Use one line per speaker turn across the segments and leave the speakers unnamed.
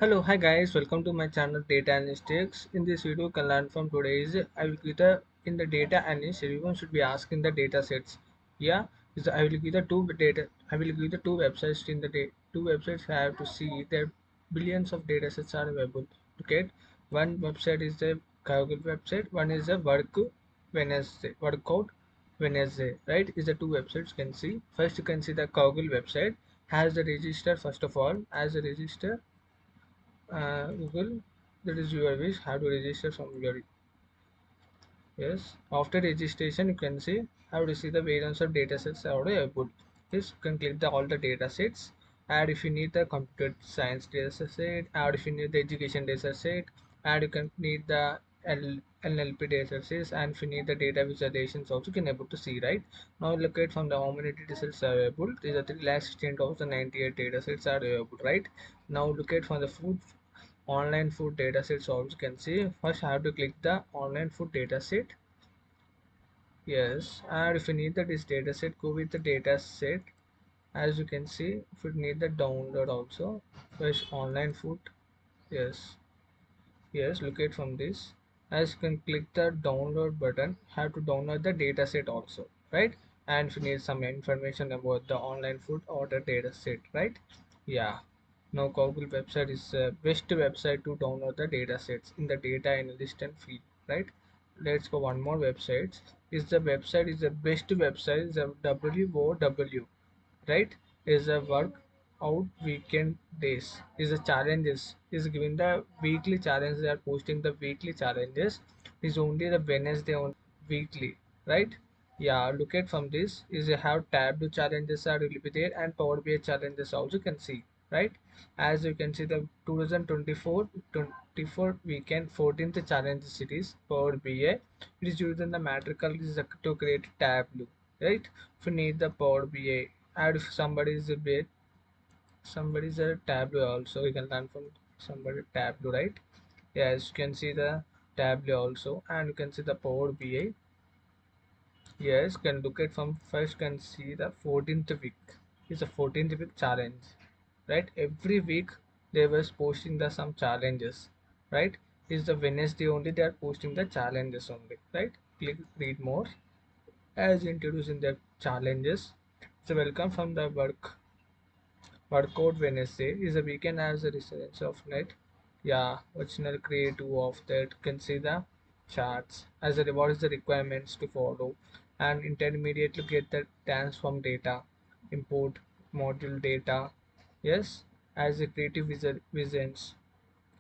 Hello, hi guys, welcome to my channel Data Analytics. In this video, you can learn from today's I will give the in the data analyst everyone should be asking the data sets. Yeah, is I will give the two data I will give the two websites in the two websites have to see that billions of data sets are available. Okay, one website is the Google website, one is the Workout Wednesday, right? Is the two websites you can see. First you can see the Google website has the register first of all as a register Google, that is your wish, how to register from your yes. After registration, you can see how to see the variants of datasets are already put. Yes, you can click the all the datasets. Add if you need the computer science dataset, add if you need the education dataset, add you can need the NLP datasets, and if you need the data visualizations also you can able to see, right? Now look at from the how many datasets are available. These are 3,16,098 datasets are available, right? Now look at from the food online food datasets also you can see. First I have to click the online food dataset. Yes, and if you need that this dataset, go with the dataset. As you can see, if you need the download also, first online food. Yes, yes, look at from this. As you can click the download button, have to download the dataset also, right? And if you need some information about the online food order dataset, right? Yeah. Now Google website is the best website to download the datasets in the data analyst and field, right? Let's go one more website. Is the website is the best website is a WOW, right? Is a work out weekend days is the challenges is giving the weekly challenge. They are posting the weekly challenges is only the Wednesday on weekly, right? Yeah, look at from this is you have tab challenges are will be there and Power BI challenges also can see, right? As you can see the 2024 weekend 14th challenge series Power BI. It is using the matrical is to create tableau, right? If you need the Power BI, add if somebody's a tableau also you can learn from somebody tableau, right? Yes, you can see the tableau also and you can see the Power BI. Yes, can look at from first can see the 14th week is a 14th week challenge, right? Every week they was posting the some challenges, right? Is the Wednesday only they are posting the challenges only, right? Click read more as introducing the challenges. So welcome from the workout Wednesday is a weekend as a research of net. Yeah, original creative of that can see the charts as a what is the requirements to follow and intermediate to get the transform data, import module data. Yes, as a creative visions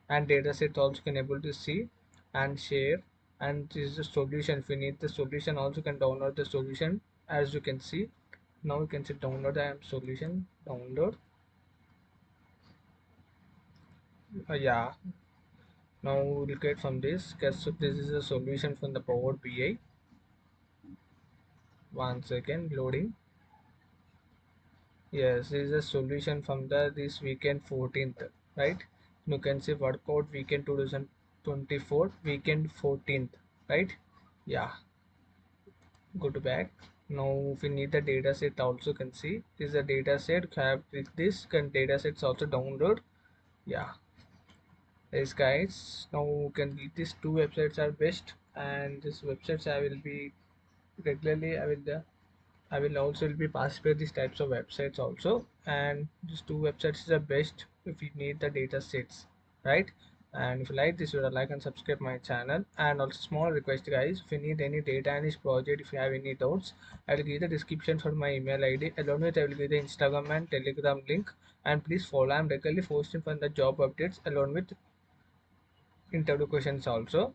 and dataset also can able to see and share, and this is the solution. If you need the solution also can download the solution. As you can see now you can see download the solution download. Yeah, now look at from this guess so this is a solution from the Power BI. One second loading. Yes, this is a solution from the this weekend 14th, right? You can see workout weekend 2024 weekend 14th, right? Yeah, go to back. Now if you need the data set also can see this is a data set. Have with this can data sets also download. Yeah, yes guys, now can these two websites are best, and these websites I will be regularly I will also will be participate these types of websites also, and these two websites are best if you need the data sets, right? And if you like this video, like and subscribe my channel. And also small request guys, if you need any data analyst project, if you have any doubts, I will give the description for my email ID along with I will give the Instagram and Telegram link. And please follow, I'm regularly posting for the job updates along with interview questions also.